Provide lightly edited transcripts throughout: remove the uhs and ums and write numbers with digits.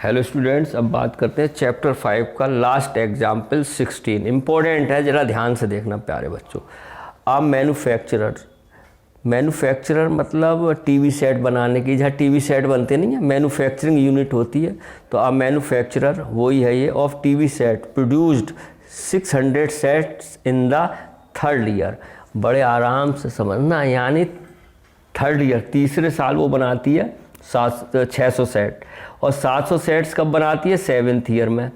Hello students, अब बात करते हैं चैप्टर 5 का लास्ट एग्जाम्पल 16। इम्पोर्टेंट है, ज़रा ध्यान से देखना प्यारे बच्चों। आप मैन्युफैक्चरर मतलब टीवी सेट बनाने की, जहाँ टीवी सेट बनते नहीं है, मैन्युफैक्चरिंग यूनिट होती है। तो आप मैन्युफैक्चरर वही है ये of TV set produced 600 sets in the third year. बड़े आराम से समझना, यानी थर्ड ईयर तीसरे साल वो बनाती है 600 सेट, और 700 सेट्स कब बनाती है? 7th ईयर में।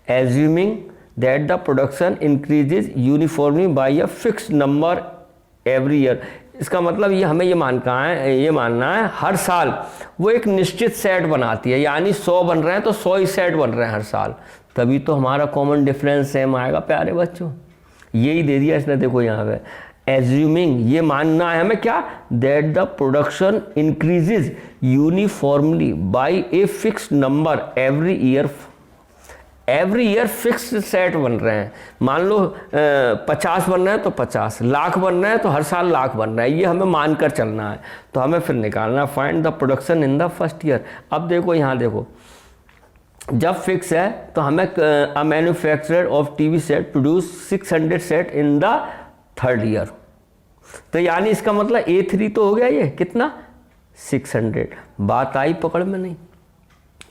Assuming that the production increases uniformly by a fixed number every year. इसका मतलब ये हमें ये मानना है हर साल वो एक निश्चित सेट बनाती है, यानी 100 बन रहे हैं तो 100 ही सेट बन रहे हैं हर साल, तभी तो हमारा कॉमन डिफरेंस सेम आएगा प्यारे बच्चों। यही दे दिया इसने, देखो यहाँ पे एज्यूमिंग, ये मानना है हमें क्या, that the production increases uniformly by a fixed number every year fixed set बन रहे हैं। मान लो 50 बन रहे हैं तो 50, लाख बन रहे हैं तो हर साल लाख बन रहा है, ये हमें मानकर चलना है। तो हमें फिर निकालना find the production in the first year. अब देखो यहाँ देखो, जब फिक्स है तो हमें a manufacturer of TV set produce 600 set in the third year. तो यानी इसका मतलब A3 तो हो गया, ये कितना 600। बात आई पकड़ में नहीं?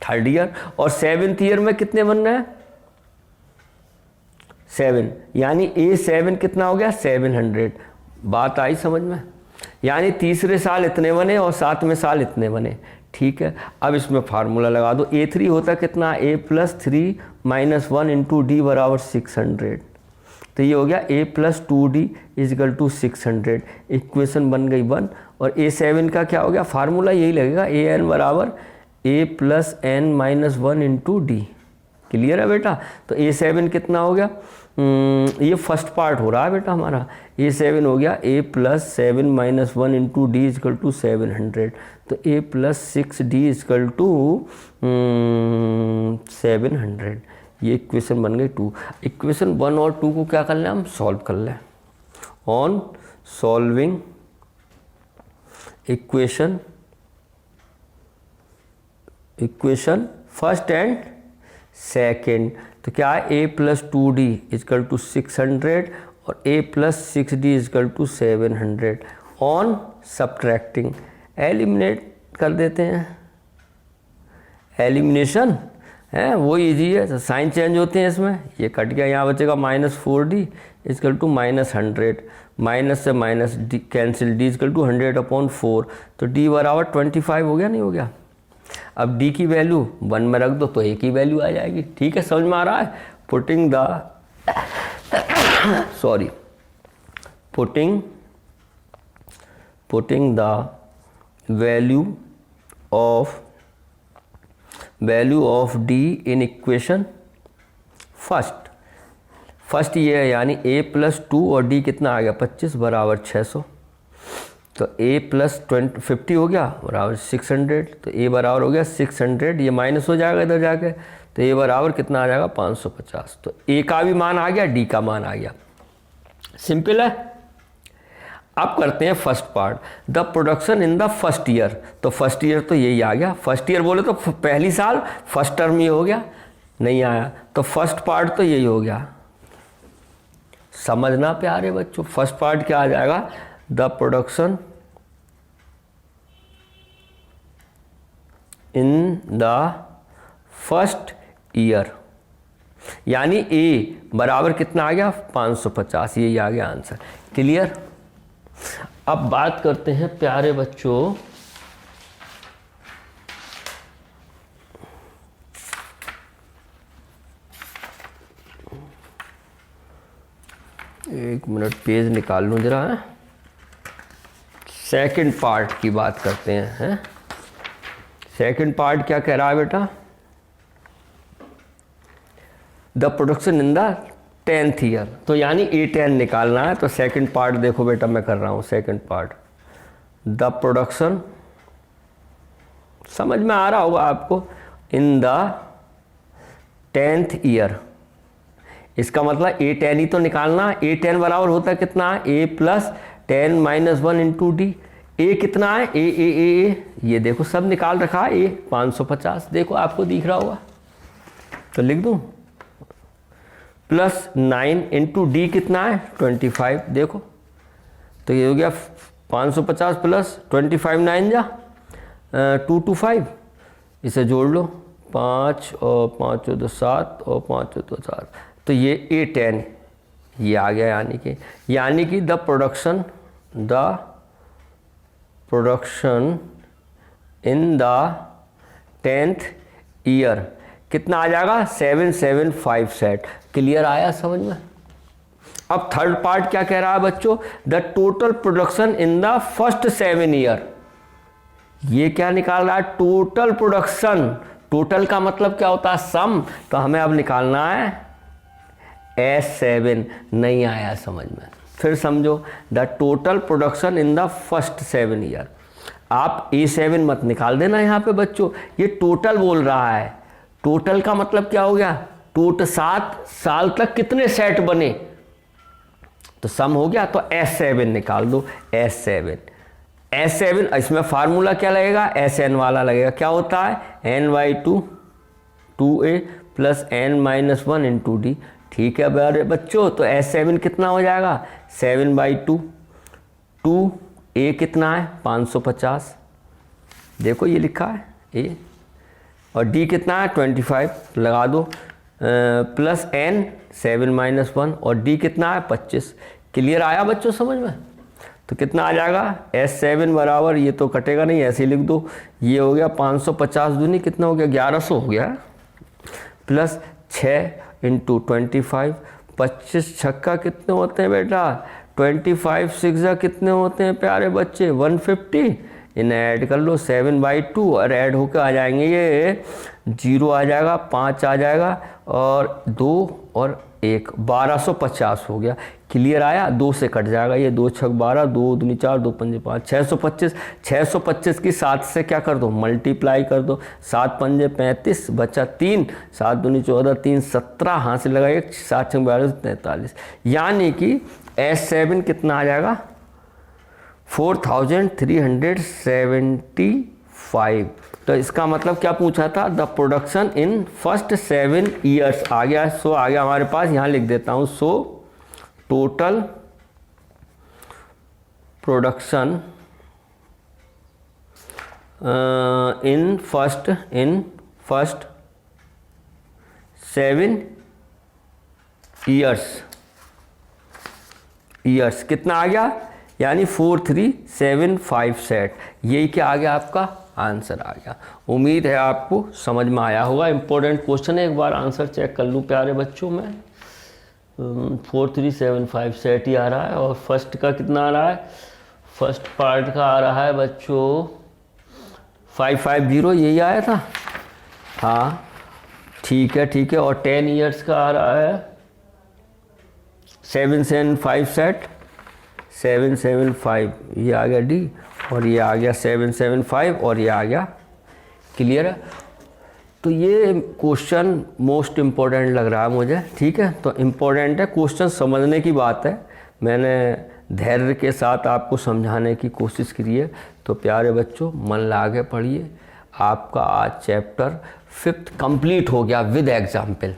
Third year. और 7th ईयर में कितने बन रहे हैं? 7, यानी A7 कितना हो गया? 700। बात आई समझ में? यानी तीसरे साल इतने बने और 7वें साल इतने बने। ठीक है, अब इसमें फार्मूला लगा दो। A3 होता कितना? A+3 - 1 × D बराबर 600। तो ये हो गया A+2D = 600। इक्वेशन बन गई 1। और A7 का क्या हो गया? फार्मूला यही लगेगा, AN बराबर A+n - 1 × D। क्लियर है बेटा? तो A7 कितना हो गया? ये फर्स्ट पार्ट हो रहा है बेटा हमारा। A7 हो गया A+7 - 1 × D = 700। तो A+6D = 700। ये इक्वेशन बन गई 2। इक्वेशन 1 और 2 को क्या कर लें हम? सॉल्व कर लें। On solving equation first and second, तो क्या है? A+2D = 600 और A+6D = 700। ऑन सब्ट्रैक्टिंग, एलिमिनेट कर देते हैं। एलिमिनेशन है वो इजी है, तो साइन चेंज होते हैं इसमें। ये कट गया, यहाँ बचेगा -4D = -100। माइनस से माइनस D कैंसिल, D = 100/4। तो D बराबर 25 हो गया, नहीं हो गया? अब D की वैल्यू 1 में रख दो तो A की वैल्यू आ जाएगी। ठीक है, समझ में आ रहा है? Putting the value of D in equation first ये है, यानी A+2 और D कितना आ गया? 25 बराबर 600। तो A+50 हो गया बराबर 600। तो A बराबर हो गया 600, ये माइनस हो जाएगा इधर जाके, तो A बराबर कितना आ जाएगा? 550। तो A का भी मान आ गया, D का मान आ गया। सिंपल है। अब करते हैं first part, the production in the first year. तो फर्स्ट ईयर तो यही आ गया। फर्स्ट ईयर बोले तो पहली साल, फर्स्ट टर्म ये हो गया, नहीं आया तो फर्स्ट पार्ट तो यही हो गया। समझना प्यारे बच्चों, फर्स्ट पार्ट क्या आ जाएगा? The production in the first year, यानी A बराबर कितना आ गया? 550। यही आ गया आंसर। क्लियर? अब बात करते हैं प्यारे बच्चों एक मिनट, पेज निकाल लूँ जरा। सेकंड पार्ट की बात करते हैं। सेकंड पार्ट क्या कह रहा है बेटा? The production in the 10th year, तो यानी A10 निकालना है। तो सेकंड पार्ट देखो बेटा, मैं कर रहा हूँ सेकंड पार्ट। द प्रोडक्शन, समझ में आ रहा होगा आपको, इन द 10th ईयर। इसका मतलब A10 ही तो निकालना। A10 बराबर होता है कितना? A+10 - 1 × D। ए कितना है, ए ये देखो सब निकाल रखा है, ए 550 देखो आपको दिख रहा होगा, तो लिख दूँ प्लस 9 इंटू डी कितना है 25 देखो, तो ये हो गया 550 प्लस 25 9 जा 225, इसे जोड़ लो 5 और 5 2 7 और 5 2 4, तो ये A10 ये आ गया, यानी कि the production in the 10th year कितना आ जाएगा 775 सेट। क्लियर आया समझ में? अब थर्ड पार्ट क्या कह रहा है बच्चों, the total production in the first 7 year. ये क्या निकाल रहा है, टोटल प्रोडक्शन। टोटल का मतलब क्या होता है, सम, तो हमें अब निकालना है S7। नहीं आया समझ में, फिर समझो, the total production in the first 7 year. आप A7 मत निकाल देना यहाँ पे बच्चों, ये टोटल बोल रहा है। टोटल का मतलब क्या हो गया, टोटल 7 साल तक कितने सेट बने, तो सम हो गया, तो S7 निकाल दो, S7 इसमें फार्मूला क्या लगेगा, SN वाला लगेगा। क्या होता है, N/2 2A plus N-1 into D. ठीक है बारे बच्चों, तो S7 कितना हो जाएगा 7/2, 2A कितना है 550, देखो ये लिखा है A, और D कितना है 25 लगा दो, प्लस N 7-1 और D कितना है 25। क्लियर आया बच्चों समझ में? तो कितना आ जाएगा S7 बराबर, ये तो कटेगा नहीं, ऐसे ही लिख दो, ये हो गया 550 दूनी कितना हो गया 1100 हो गया, प्लस 6 इंटू 25, 25 छक्का कितने होते हैं बेटा 25 6 कितने होते हैं प्यारे बच्चे 150। इन्हें ऐड कर लो 7/2 और ऐड होकर आ जाएंगे, ये 0 आ जाएगा, 5 आ जाएगा और 2 और 1 1250 हो गया। क्लियर आया? 2 से कट जाएगा, ये 2 6 12, 2 दूनी 4, 2 पंजे 5, 625। 625 की 7 से क्या कर दो, मल्टीप्लाई कर दो, 7 पंजे 35 बचा 3, 7 दूनी 14, 3 17, हाथ से लगा 1, 7 6 12 43, यानी कि S7 कितना आ जाएगा 4375। तो इसका मतलब क्या पूछा था, the production in first 7 years आ गया, सो आ गया हमारे पास, यहाँ लिख देता हूँ, so total production in first 7 years कितना आ गया, यानी 4375 सेट। यही क्या आ गया, आपका आंसर आ गया। उम्मीद है आपको समझ में आया होगा। इम्पोर्टेंट क्वेश्चन है, एक बार आंसर चेक कर लूँ प्यारे बच्चों में। 4375 सेट ही आ रहा है, और फर्स्ट का कितना आ रहा है, फर्स्ट पार्ट का आ रहा है बच्चों 550, यही आया था, हाँ ठीक है, और 10 ईयर्स का आ रहा है 775 सेट, 775 ये आ गया डी, और ये आ गया 775, और ये आ गया। क्लियर है? तो ये क्वेश्चन मोस्ट इम्पोर्टेंट लग रहा है मुझे, ठीक है। तो इम्पोर्टेंट है, क्वेश्चन समझने की बात है, मैंने धैर्य के साथ आपको समझाने की कोशिश की है। तो प्यारे बच्चों मन लगा के पढ़िए, आपका आज चैप्टर 5th कंप्लीट हो गया विद एग्जाम्पल।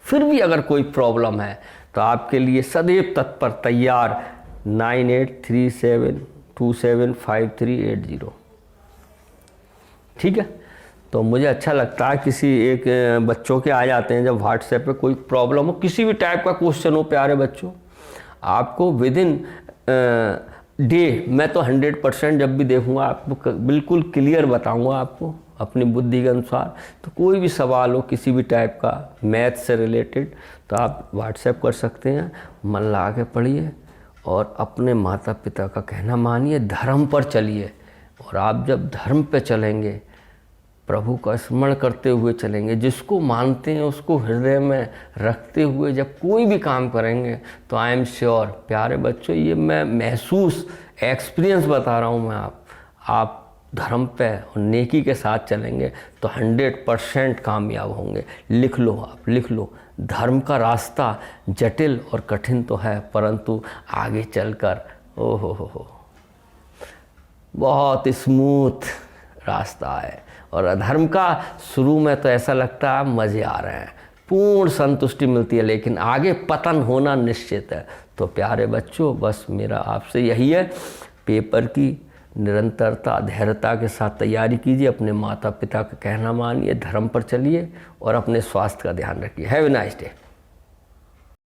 फिर भी अगर कोई प्रॉब्लम है तो आपके लिए सदैव तत्पर तैयार 9837275380, ठीक है। तो मुझे अच्छा लगता है किसी एक बच्चों के आ जाते हैं जब व्हाट्सएप पे कोई प्रॉब्लम हो, किसी भी टाइप का क्वेश्चन हो प्यारे बच्चों, आपको विद इन डे मैं तो 100% जब भी देखूंगा आपको बिल्कुल क्लियर बताऊंगा आपको अपनी बुद्धि के अनुसार। तो कोई भी सवाल हो किसी भी टाइप का मैथ से रिलेटेड तो आप व्हाट्सएप कर सकते हैं। मन लगा के पढ़िए और अपने माता पिता का कहना मानिए, धर्म पर चलिए। और आप जब धर्म पे चलेंगे, प्रभु का स्मरण करते हुए चलेंगे, जिसको मानते हैं उसको हृदय में रखते हुए जब कोई भी काम करेंगे, तो आई एम श्योर प्यारे बच्चों, ये मैं महसूस एक्सपीरियंस बता रहा हूँ मैं, आप धर्म पे और नेकी के साथ चलेंगे तो 100% कामयाब होंगे। लिख लो, आप लिख लो, धर्म का रास्ता जटिल और कठिन तो है, परंतु आगे चलकर ओ हो बहुत स्मूथ रास्ता है। और अधर्म का शुरू में तो ऐसा लगता है मज़े आ रहे हैं, पूर्ण संतुष्टि मिलती है, लेकिन आगे पतन होना निश्चित है। तो प्यारे बच्चों, बस मेरा आपसे यही है, पेपर की निरंतरता धैर्यता के साथ तैयारी कीजिए, अपने माता पिता का कहना मानिए, धर्म पर चलिए और अपने स्वास्थ्य का ध्यान रखिए। Have a nice day.